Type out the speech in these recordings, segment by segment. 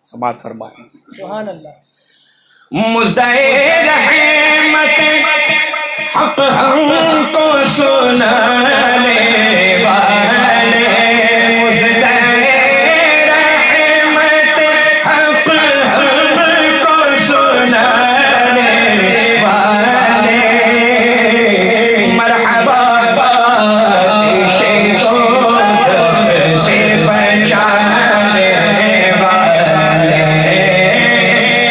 سماعت فرمائیں. سبحان اللہ. مزدائے رحمت حق ہم کو سنانے والے، مزدائے رحمت حق ہم کو سنانے والے، مرحبا آتش دوزخ سے بچانے والے،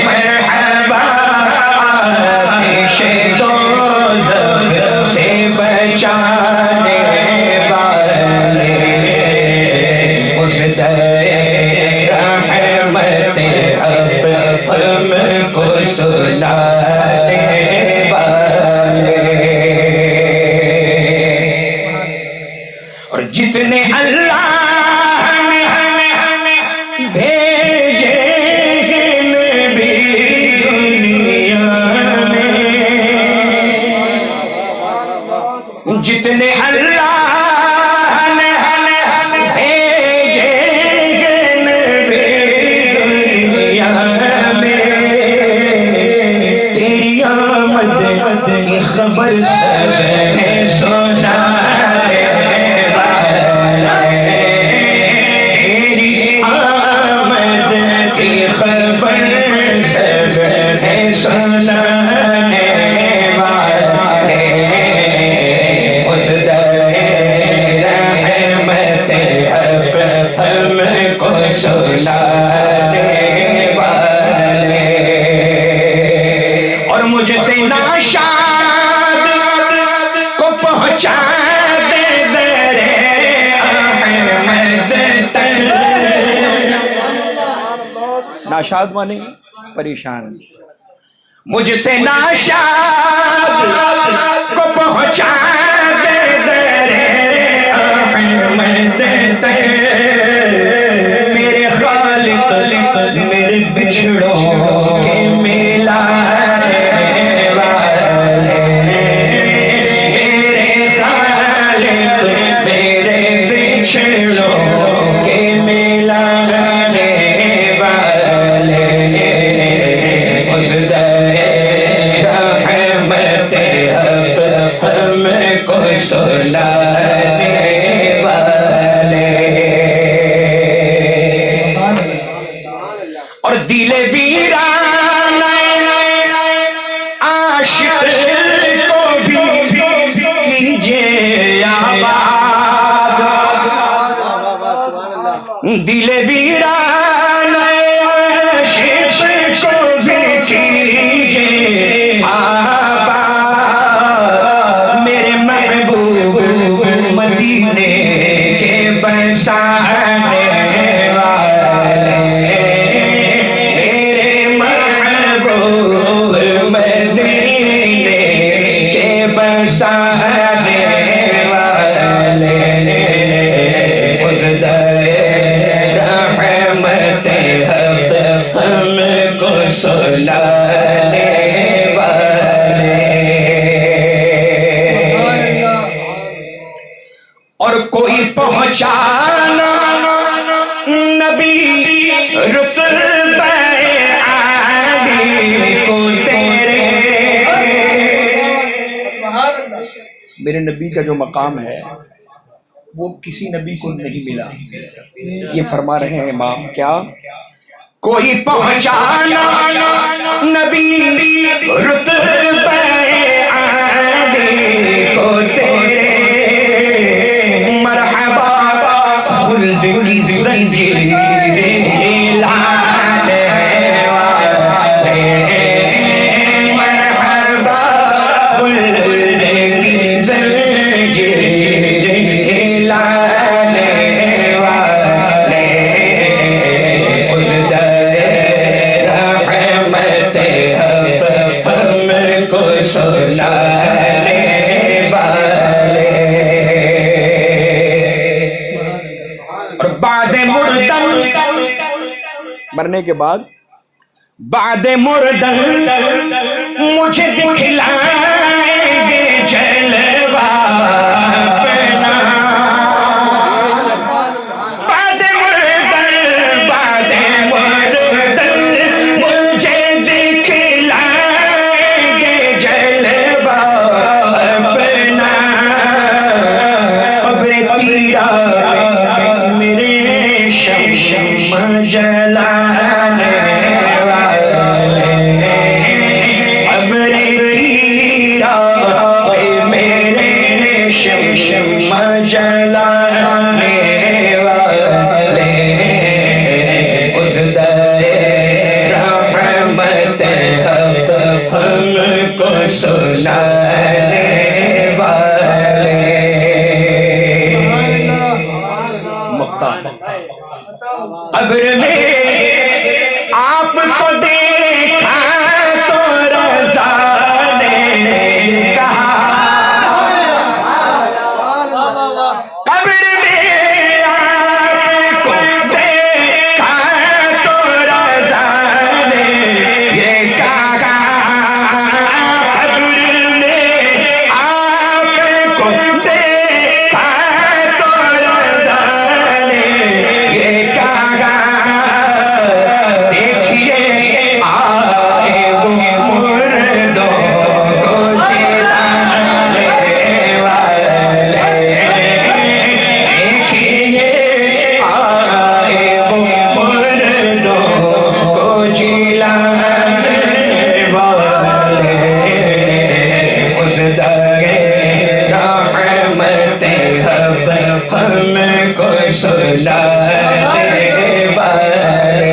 مرحبا آتش دوزخ سے بچانے والے، مزدائے رحمت حق ہم کو سنانے والے. اور جتنے اللہ نے بھیجے ہیں نبی دنیا میں، جتنے اللہ نے بھیجے ہیں نبی دنیا میں، تیری آمد کی خبر سب ہے سنانے والے، تیری آمد کی خبر سب ہے سنانے والے، مزدائے رحمت حق ہم کو سنانے والے. اور مجھ سے ناشاد کو پہنچا دے در احمد تک. ناشاد مانے پریشان. مجھ سے ناشاد کو پہنچا دے در احمد تک، میرے خالق میرے بچھڑوں کے ملانے والے، میرے خالق میرے بچھڑوں کے ملانے والے، مزدائے رحمت حق ہم کو سنانے والے. اور دل ویران عاشق کو بھی کیجئے آباد، دل ویران عاشق کو بھی کیجئے آباد، میرے محبوب مدینے کے بسانے والے، میرے محبوب مدینے کے بسانے والے، مزدائے رحمت حق ہم کو سنانے والے. اور کوئی پہنچانا نبی رتبہ عالی کو تیرے، میرے نبی کا جو مقام ہے وہ کسی نبی کو نہیں ملا. یہ فرما رہے ہیں امام کیا؟ کوئی پہنچانا نبی رتبہ عالی کو تیرے، مرحبا خلد کی زنجیریں لانے والے، مرحبا خلد کی زنجیریں لانے والے، مزدائے رحمت حق ہم کو سنانے والے. اور بعد مردن، مرنے کے بعد بعد مردن مجھے دکھلائیں گے جلوہ اپنا، بعد مردن جلانے والے ابر کی راہ پہ میرے شمع جلانے والے اس در رحمت حق ہم کو سنانے والے قبر میں آپ کو دیکھا تو رضا نے کہا قبر میں آپ کو دیکھا تو رضا نے یہ کہا قبر میں آپ کو دیکھا تو رضا نے یہ کہا دیکھیے آئے وہ مردوں کو جلانے والے دیکھیے آئے وہ مردوں کو جلانے والے اس در رحمت حق ہم کو سنانے والے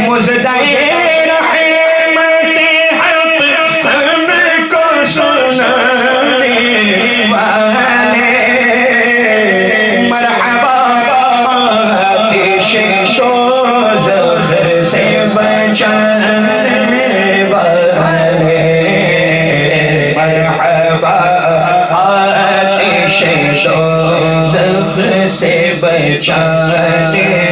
مزدائے رحمت حق ہم کو سنانے والے مرحبا آتش دوزخ سے بچانے والے مرحبا آتش دوزخ سے بچانے